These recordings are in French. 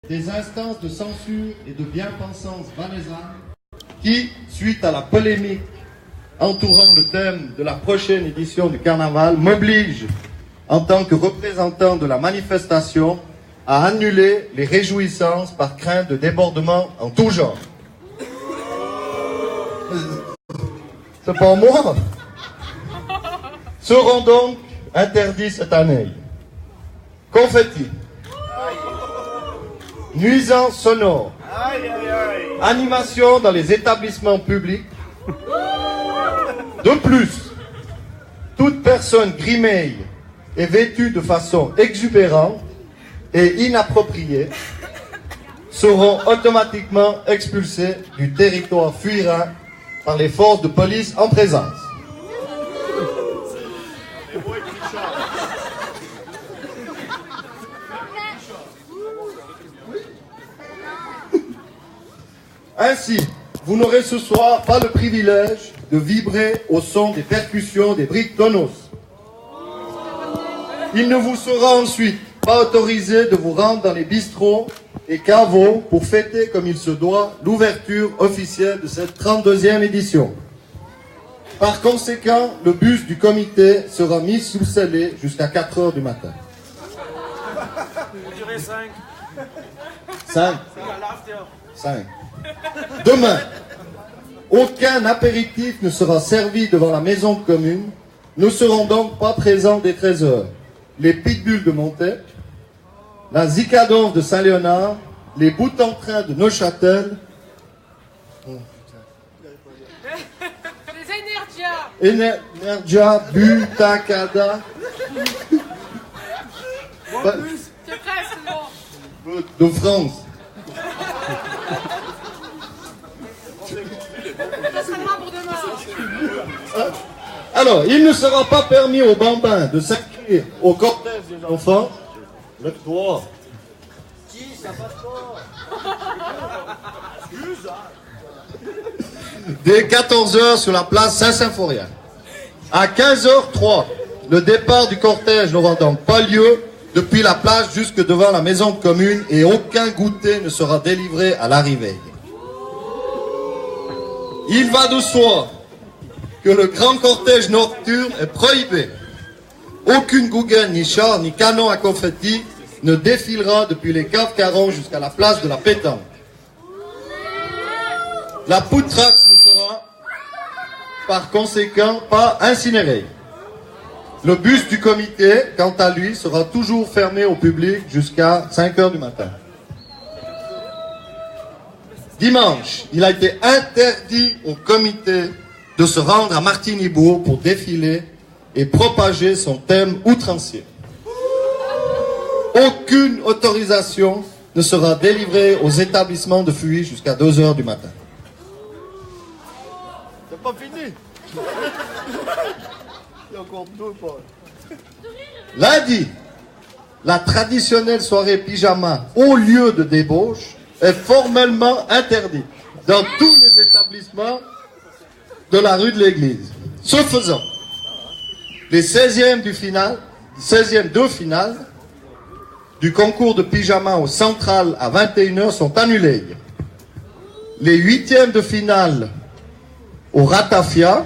des instances de censure et de bien-pensance valaisanne qui, suite à la polémique entourant le thème de la prochaine édition du carnaval, m'obligent, en tant que représentant de la manifestation, à annuler les réjouissances par crainte de débordement en tout genre. C'est pas moi. Seront donc interdits cette année confettis, nuisances sonores, animation dans les établissements publics. De plus, toute personne grimée et vêtue de façon exubérante et inappropriée seront automatiquement expulsées du territoire fuirin par les forces de police en présence. Ainsi, vous n'aurez ce soir pas le privilège de vibrer au son des percussions des briques tonneaux. Il ne vous sera ensuite pas autorisé de vous rendre dans les bistrots et caveaux pour fêter comme il se doit l'ouverture officielle de cette 32e édition. Par conséquent, le bus du comité sera mis sous scellé jusqu'à 4 heures du matin. 5. Demain, aucun apéritif ne sera servi devant la maison de commune. Ne seront donc pas présents dès 13 heures les pitbulls de Montaigne, la Zikadonce de Saint-Léonard, les bouts-en-train de Neuchâtel, les Energia, Butakada, de France. Alors, il ne sera pas permis aux bambins de s'inscrire au cortège des enfants. Lève-toi. Dès 14h sur la place Saint-Symphorien. À 15h03, le départ du cortège n'aura donc pas lieu depuis la place jusque devant la maison de commune et aucun goûter ne sera délivré à l'arrivée. Il va de soi que le grand cortège nocturne est prohibé. Aucune gougaine, ni char, ni canon à confetti ne défilera depuis les caves Caron jusqu'à la place de la Pétanque. La poutraque ne sera par conséquent pas incinérée. Le bus du comité, quant à lui, sera toujours fermé au public jusqu'à 5 heures du matin. Dimanche, il a été interdit au comité de se rendre à Martigny-Bourg pour défiler et propager son thème outrancier. Aucune autorisation ne sera délivrée aux établissements de Fuy jusqu'à 2 heures du matin. C'est pas fini. Il y a encore 2 pas. Lundi, la traditionnelle soirée pyjama au lieu de débauche est formellement interdite dans tous les établissements de la rue de l'église. Ce faisant, les 16e de finale du concours de pyjama au Central à 21h sont annulés. Les 8e de finale au Ratafia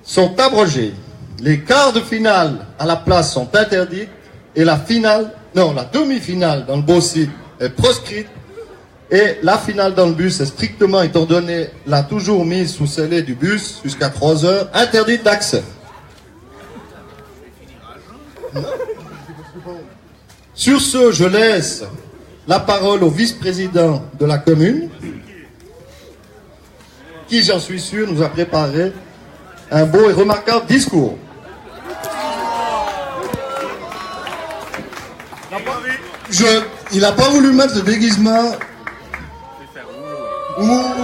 sont abrogés. Les quarts de finale à la place sont interdits et la demi-finale dans le beau site est proscrite et la finale dans le bus est strictement, étant donné la toujours mise sous scellé du bus jusqu'à 3 heures, interdite d'accès. Sur ce, je laisse la parole au vice-président de la commune, qui, j'en suis sûr, nous a préparé un beau et remarquable discours. Il n'a pas voulu mettre le déguisement. Voilà.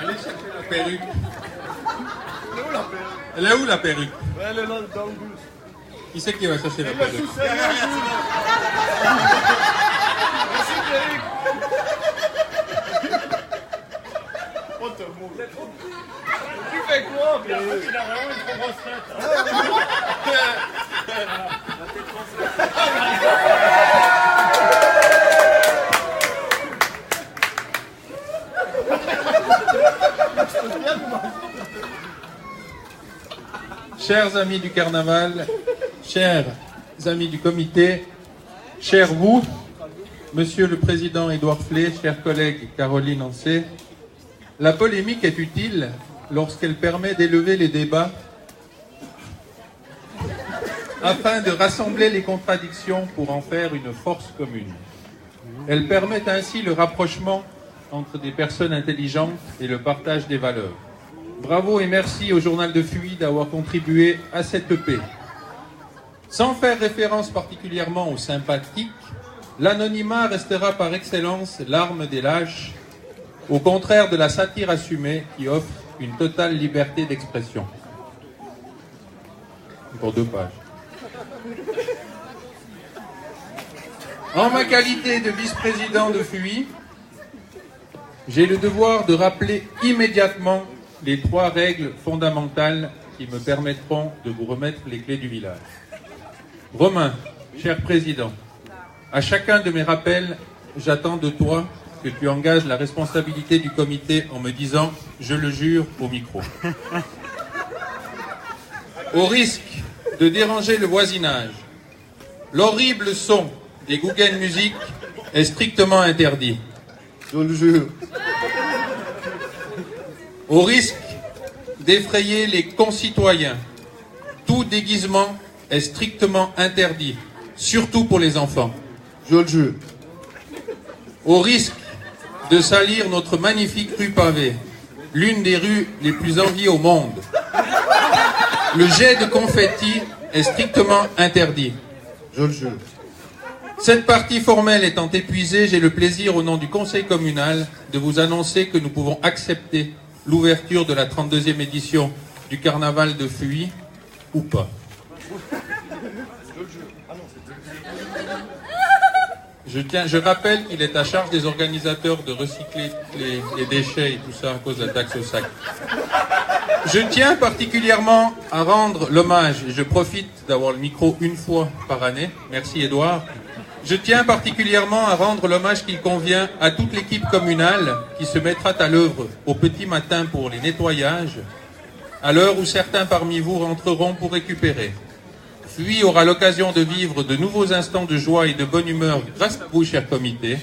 Allez chercher la perruque. Elle est où la perruque? Elle est là dans le bus. Qui c'est qui va chercher la perruque? Merci, Eric. Tu fais quoi, Pierre? Il a vraiment une trop grosse tête. Chers amis du carnaval, chers amis du comité, chers vous, Monsieur le Président Édouard Flé, chers collègues Caroline Ancet, la polémique est utile lorsqu'elle permet d'élever les débats afin de rassembler les contradictions pour en faire une force commune. Elle permet ainsi le rapprochement entre des personnes intelligentes et le partage des valeurs. Bravo et merci au journal de Fuy d'avoir contribué à cette EP. Sans faire référence particulièrement aux sympathiques, l'anonymat restera par excellence l'arme des lâches, au contraire de la satire assumée qui offre une totale liberté d'expression. Pour 2 pages. En ma qualité de vice-président de Fuy, j'ai le devoir de rappeler immédiatement les 3 règles fondamentales qui me permettront de vous remettre les clés du village. Romain, cher président, à chacun de mes rappels, j'attends de toi que tu engages la responsabilité du comité en me disant « je le jure » au micro. Au risque de déranger le voisinage, l'horrible son des Guggen Music est strictement interdit. Je le jure. Au risque d'effrayer les concitoyens, tout déguisement est strictement interdit, surtout pour les enfants. Je le jure. Au risque de salir notre magnifique rue pavée, l'une des rues les plus enviées au monde, le jet de confetti est strictement interdit. Je le jure. Cette partie formelle étant épuisée, j'ai le plaisir, au nom du Conseil communal, de vous annoncer que nous pouvons accepter l'ouverture de la 32e édition du Carnaval de Fuy, ou pas. Je rappelle qu'il est à charge des organisateurs de recycler les déchets et tout ça à cause de la taxe au sac. Je tiens particulièrement à rendre l'hommage, et je profite d'avoir le micro une fois par année, merci Édouard, je tiens particulièrement à rendre l'hommage qu'il convient à toute l'équipe communale qui se mettra à l'œuvre au petit matin pour les nettoyages, à l'heure où certains parmi vous rentreront pour récupérer. Fuy aura l'occasion de vivre de nouveaux instants de joie et de bonne humeur grâce à vous, cher comité.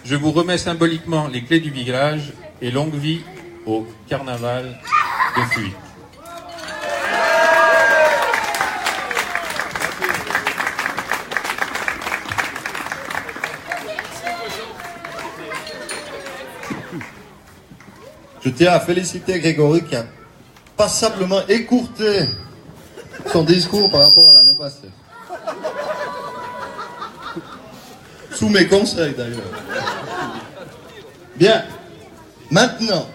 Je vous remets symboliquement les clés du village et longue vie au carnaval de Fuy. Je tiens à féliciter Grégory qui a passablement écourté son discours par rapport à l'année passée. Sous mes conseils d'ailleurs. Bien. Maintenant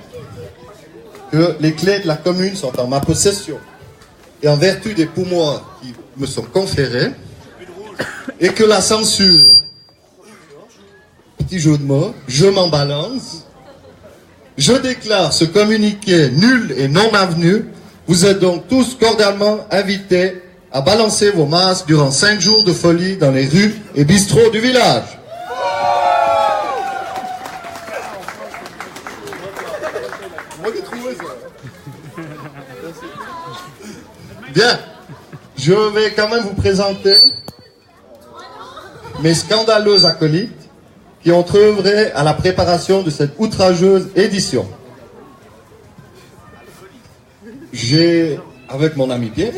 que les clés de la commune sont en ma possession et en vertu des pouvoirs qui me sont conférés et que la censure, petit jeu de mots, je m'en balance, je déclare ce communiqué nul et non avenu. Vous êtes donc tous cordialement invités à balancer vos masques durant 5 jours de folie dans les rues et bistrots du village. Bien, je vais quand même vous présenter mes scandaleux acolytes qui ont œuvré à la préparation de cette outrageuse édition. J'ai, avec mon ami Pierre,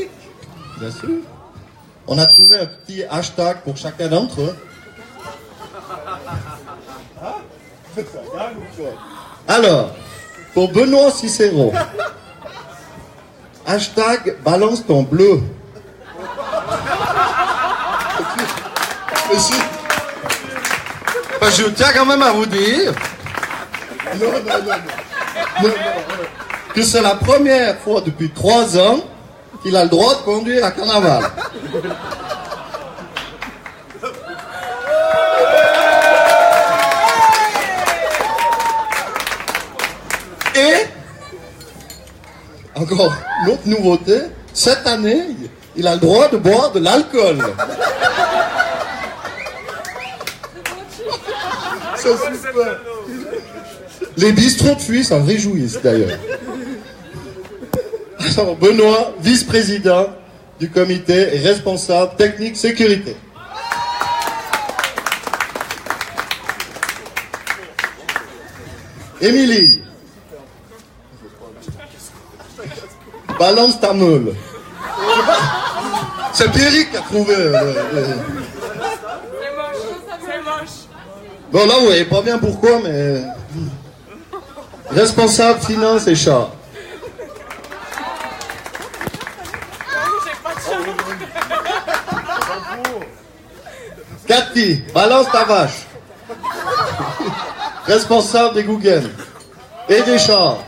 bien sûr, on a trouvé un petit hashtag pour chacun d'entre eux. Alors, pour Benoît Cicéron, hashtag balance ton bleu. Monsieur, je tiens quand même à vous dire que c'est la première fois depuis 3 ans qu'il a le droit de conduire à carnaval. Et encore une autre nouveauté. Cette année, il a le droit de boire de l'alcool. C'est super. Les bistrots de Fuy s'en réjouissent d'ailleurs. Alors, Benoît, vice-président du comité et responsable technique sécurité. Émilie, balance ta meule. C'est Pierrick qui a trouvé. C'est moche. Bon, là, vous voyez pas bien pourquoi, mais. Responsable finance et char. Cathy, balance ta vache. Responsable des Guggen et des chars.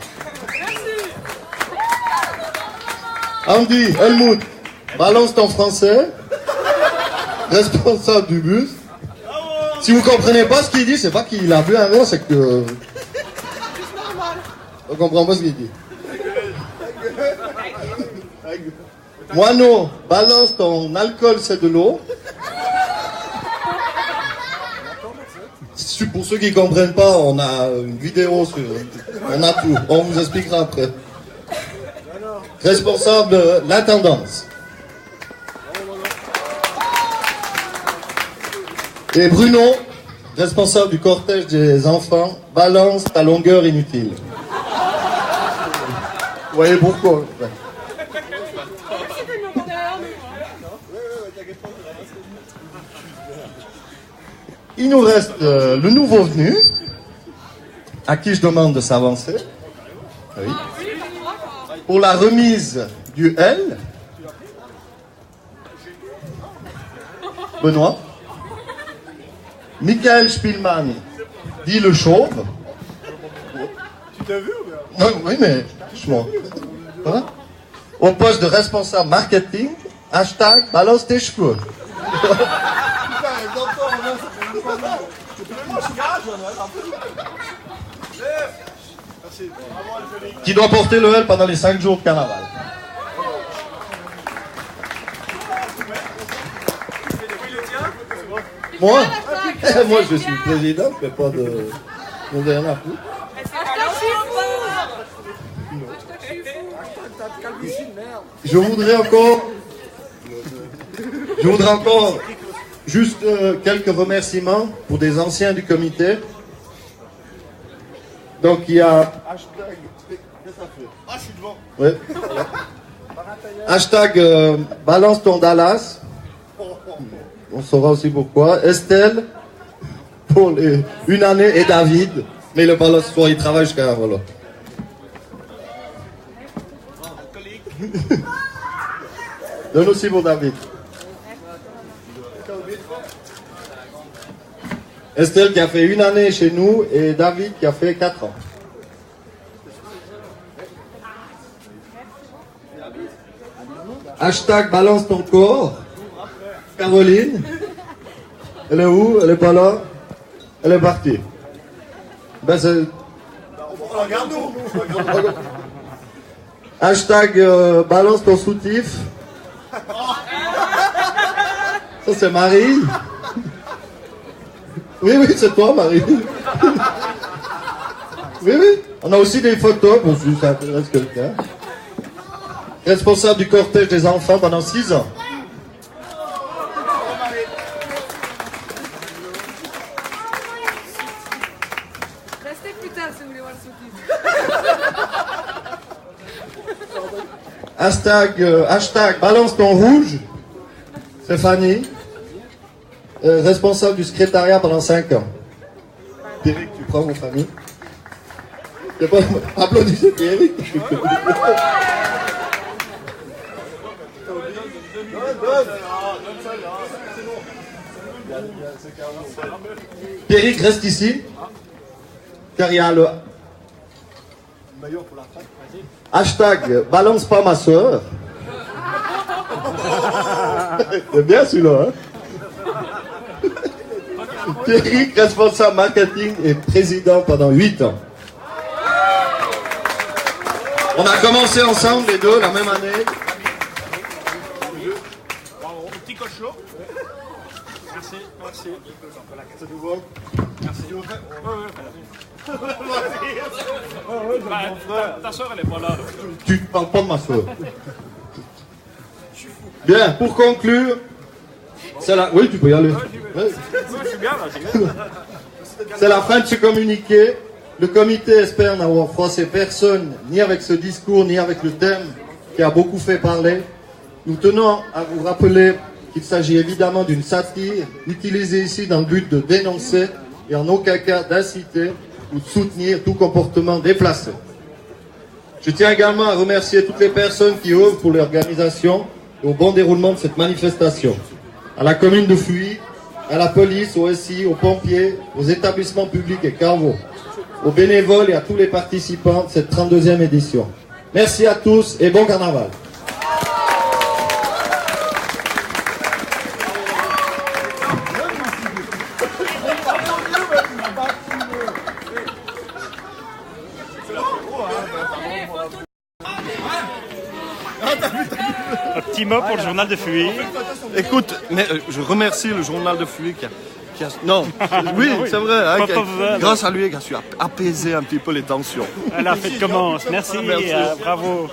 Andy, Helmut, balance ton français. Responsable du bus. Si vous comprenez pas ce qu'il dit, c'est pas qu'il a bu un verre, c'est que... On comprend pas ce qu'il dit. Moineau, balance ton alcool, c'est de l'eau. Pour ceux qui comprennent pas, on a une vidéo sur... On a tout, on vous expliquera après. Responsable de l'intendance. Et Bruno, responsable du cortège des enfants, balance ta longueur inutile. Vous voyez pourquoi? Il nous reste le nouveau venu, à qui je demande de s'avancer. Oui. Pour la remise du L. Benoît. Michael Spielmann, dit le chauve. Tu t'as vu ou bien? Non, oui, mais franchement. Hein? Au poste de responsable marketing, hashtag balance tes cheveux. Qui doit porter le L pendant les 5 jours de carnaval. Moi, moi je suis le président, je fais pas de... On n'a rien à foutre. Je voudrais encore juste quelques remerciements pour des anciens du comité. Donc il y a hashtag. Ah, je suis devant. Ouais. Hashtag balance ton Dallas. On saura aussi pourquoi. Estelle pour une année et David. Mais le balance, il travaille jusqu'à voilà. Donne aussi pour David. Estelle qui a fait une année chez nous et David qui a fait 4 ans. Hashtag balance ton corps. Caroline. Elle est où? Elle est pas là? Elle est partie. Ben c'est... Regarde-nous. Hashtag balance ton soutif. Ça c'est Marie. Oui, oui, c'est toi, Marie. Oui, oui. On a aussi des photos, bon, si ça intéresse quelqu'un. Responsable du cortège des enfants pendant 6 ans. Restez plus tard si vous voulez voir le soutif. Hashtag balance ton rouge. Stéphanie. Responsable du secrétariat pendant 5 ans. Pierrick, tu prends mon famille. Applaudissez Pierrick. Pierrick reste ici. Car il y a le hashtag balance pas ma soeur. C'est bien celui-là, hein? Pierrick, responsable marketing et président pendant 8 ans. On a commencé ensemble les deux la même année. Bravo, petit cochon. Merci, merci. C'est nouveau. Merci. Ta soeur, elle est pas là. Tu ne parles pas de ma soeur. Bien, pour conclure, c'est la... Oui, tu peux y aller. Ouais. Je suis bien là. C'est la fin de ce communiqué. Le comité espère n'avoir froissé personne, ni avec ce discours, ni avec le thème qui a beaucoup fait parler. Nous tenons à vous rappeler qu'il s'agit évidemment d'une satire, utilisée ici dans le but de dénoncer et en aucun cas d'inciter ou de soutenir tout comportement déplacé. Je tiens également à remercier toutes les personnes qui œuvrent pour l'organisation et au bon déroulement de cette manifestation. À la commune de Fuy, à la police, au SI, aux pompiers, aux établissements publics et carvaux, aux bénévoles et à tous les participants de cette 32e édition. Merci à tous et bon carnaval. Un petit mot pour le journal de Fuy. Écoute, mais, je remercie le journal de Fuy qui a non, oui, c'est vrai, hein, grâce à lui, il a su apaiser un petit peu les tensions. La fête commence. Merci. Bravo.